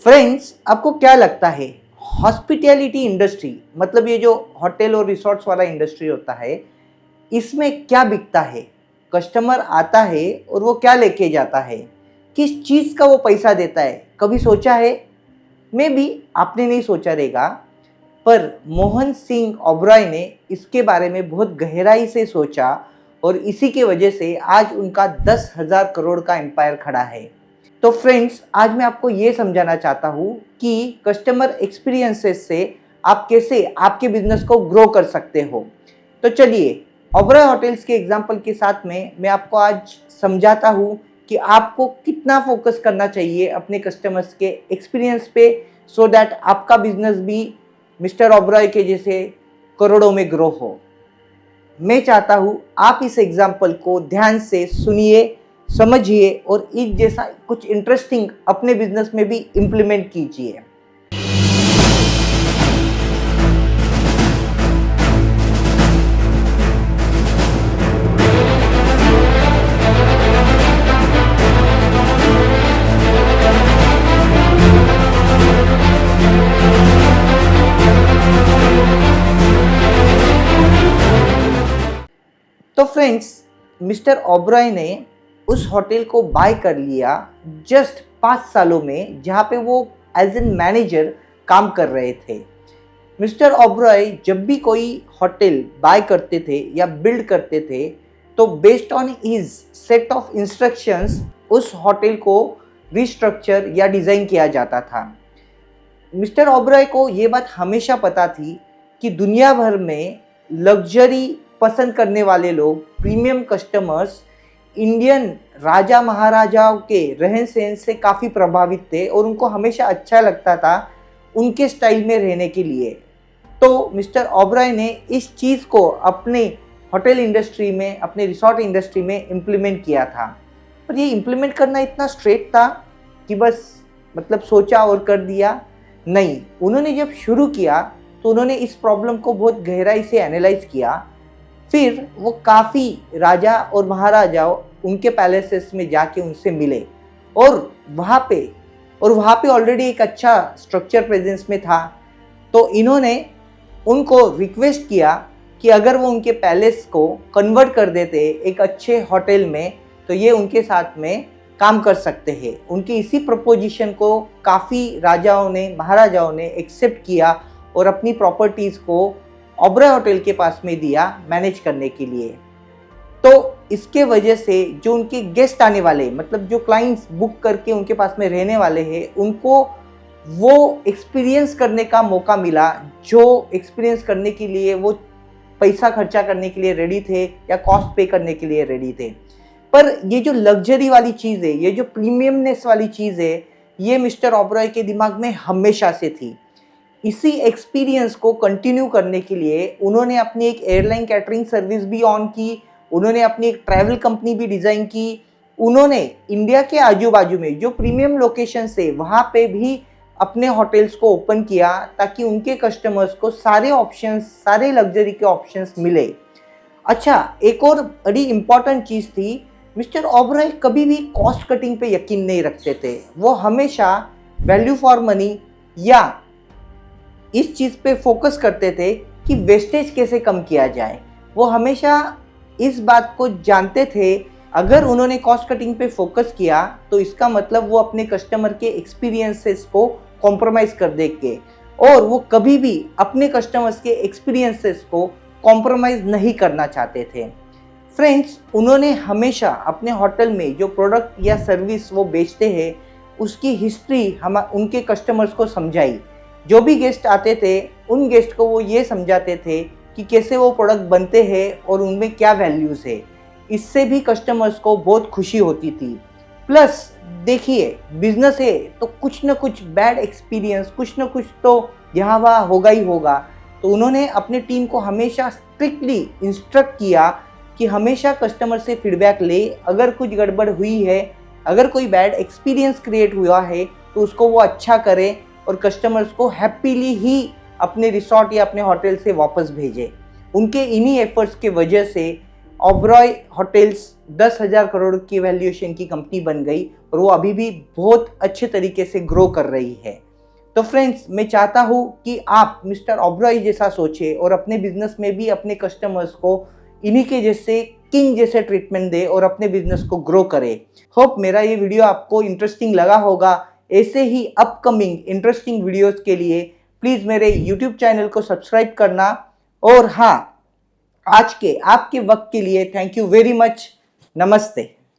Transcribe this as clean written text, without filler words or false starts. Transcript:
Friends, आपको क्या लगता है हॉस्पिटैलिटी इंडस्ट्री मतलब ये जो होटल और रिसोर्ट्स वाला इंडस्ट्री होता है, इसमें क्या बिकता है? कस्टमर आता है और वो क्या लेके जाता है? किस चीज़ का वो पैसा देता है? कभी सोचा है? मे बी आपने नहीं सोचा रहेगा, पर मोहन सिंह ओबरॉय ने इसके बारे में बहुत गहराई से सोचा और इसी की वजह से आज उनका 10,000 करोड़ का एम्पायर खड़ा है। तो फ्रेंड्स, आज मैं आपको ये समझाना चाहता हूँ कि कस्टमर एक्सपीरियंसेस से आप कैसे आपके बिजनेस को ग्रो कर सकते हो। तो चलिए, ओबरॉय होटल्स के एग्जांपल के साथ में मैं आपको आज समझाता हूँ कि आपको कितना फोकस करना चाहिए अपने कस्टमर्स के एक्सपीरियंस पे, सो दैट आपका बिजनेस भी मिस्टर ओबरॉय के जैसे करोड़ों में ग्रो हो। मैं चाहता हूँ आप इस एग्जाम्पल को ध्यान से सुनिए, समझिए और इस जैसा कुछ इंटरेस्टिंग अपने बिजनेस में भी इम्प्लीमेंट कीजिए। तो फ्रेंड्स, मिस्टर ओबरॉय ने उस होटल को बाय कर लिया जस्ट 5 सालों में, जहाँ पे वो एज एन मैनेजर काम कर रहे थे। मिस्टर ओबरॉय जब भी कोई होटल बाय करते थे या बिल्ड करते थे, तो based on his set of instructions उस होटल को रिस्ट्रक्चर या डिज़ाइन किया जाता था। मिस्टर ओबरॉय को ये बात हमेशा पता थी कि दुनिया भर में लग्जरी पसंद करने वाले लोग, प्रीमियम कस्टमर्स, इंडियन राजा महाराजाओं के रहन सहन से काफ़ी प्रभावित थे और उनको हमेशा अच्छा लगता था उनके स्टाइल में रहने के लिए। तो मिस्टर ओबरॉय ने इस चीज़ को अपने होटल इंडस्ट्री में, अपने रिसोर्ट इंडस्ट्री में इम्प्लीमेंट किया था। पर ये इम्प्लीमेंट करना इतना स्ट्रेट था कि बस मतलब सोचा और कर दिया? नहीं, उन्होंने जब शुरू किया तो उन्होंने इस प्रॉब्लम को बहुत गहराई से एनालाइज किया। फिर वो काफ़ी राजा और महाराजाओं उनके पैलेसेस में जाके उनसे मिले और वहाँ पे ऑलरेडी एक अच्छा स्ट्रक्चर प्रेजेंस में था। तो इन्होंने उनको रिक्वेस्ट किया कि अगर वो उनके पैलेस को कन्वर्ट कर देते एक अच्छे होटल में, तो ये उनके साथ में काम कर सकते हैं। उनकी इसी प्रपोजिशन को काफ़ी राजाओं ने, महाराजाओं ने एक्सेप्ट किया और अपनी प्रॉपर्टीज़ को ओबरॉय होटल के पास में दिया मैनेज करने के लिए। तो इसके वजह से जो उनके गेस्ट आने वाले, मतलब जो क्लाइंट्स बुक करके उनके पास में रहने वाले हैं, उनको वो एक्सपीरियंस करने का मौका मिला जो एक्सपीरियंस करने के लिए वो पैसा खर्चा करने के लिए रेडी थे या कॉस्ट पे करने के लिए रेडी थे। पर ये जो लग्जरी वाली चीज़ है, ये जो प्रीमियमनेस वाली चीज़ है, ये मिस्टर ओबरॉय के दिमाग में हमेशा से थी। इसी एक्सपीरियंस को कंटिन्यू करने के लिए उन्होंने अपनी एक एयरलाइन कैटरिंग सर्विस भी ऑन की, उन्होंने अपनी एक ट्रैवल कंपनी भी डिज़ाइन की, उन्होंने इंडिया के आजू बाजू में जो प्रीमियम लोकेशन है वहाँ पे भी अपने होटल्स को ओपन किया ताकि उनके कस्टमर्स को सारे ऑप्शंस, सारे लग्जरी के ऑप्शंस मिले। अच्छा, एक और बड़ी इम्पॉर्टेंट चीज़ थी, मिस्टर ओबरॉय कभी भी कॉस्ट कटिंग पे यकीन नहीं रखते थे। वो हमेशा वैल्यू फॉर मनी या इस चीज़ पे फोकस करते थे कि वेस्टेज कैसे कम किया जाए। वो हमेशा इस बात को जानते थे, अगर उन्होंने कॉस्ट कटिंग पे फोकस किया तो इसका मतलब वो अपने कस्टमर के एक्सपीरियंसेस को कॉम्प्रोमाइज़ कर देंगे और वो कभी भी अपने कस्टमर्स के एक्सपीरियंसेस को कॉम्प्रोमाइज़ नहीं करना चाहते थे। फ्रेंड्स, उन्होंने हमेशा अपने होटल में जो प्रोडक्ट या सर्विस वो बेचते हैं उसकी हिस्ट्री हम उनके कस्टमर्स को समझाई। जो भी गेस्ट आते थे उन गेस्ट को वो ये समझाते थे कि कैसे वो प्रोडक्ट बनते हैं और उनमें क्या वैल्यूज़ है। इससे भी कस्टमर्स को बहुत खुशी होती थी। प्लस देखिए, बिजनेस है तो कुछ ना कुछ बैड एक्सपीरियंस, कुछ ना कुछ तो यहाँ वहाँ होगा ही होगा। तो उन्होंने अपने टीम को हमेशा स्ट्रिक्टली इंस्ट्रक्ट किया कि हमेशा कस्टमर से फीडबैक ले, अगर कुछ गड़बड़ हुई है, अगर कोई बैड एक्सपीरियंस क्रिएट हुआ है तो उसको वो अच्छा करे और कस्टमर्स को हैप्पीली ही अपने रिसोर्ट या अपने होटल से वापस भेजे। उनके इन्हीं एफर्ट्स के वजह से ओबरॉय होटल्स 10,000 करोड़ की वैल्यूएशन की कंपनी बन गई और वो अभी भी बहुत अच्छे तरीके से ग्रो कर रही है। तो फ्रेंड्स, मैं चाहता हूँ कि आप मिस्टर ओबरॉय जैसा सोचें और अपने बिजनेस में भी अपने कस्टमर्स को इन्हीं के जैसे किंग जैसे ट्रीटमेंट दे और अपने बिजनेस को ग्रो करे। होप मेरा ये वीडियो आपको इंटरेस्टिंग लगा होगा। ऐसे ही अपकमिंग इंटरेस्टिंग वीडियोस के लिए प्लीज़ मेरे यूट्यूब चैनल को सब्सक्राइब करना। और हाँ, आज के आपके वक्त के लिए थैंक यू वेरी मच। नमस्ते।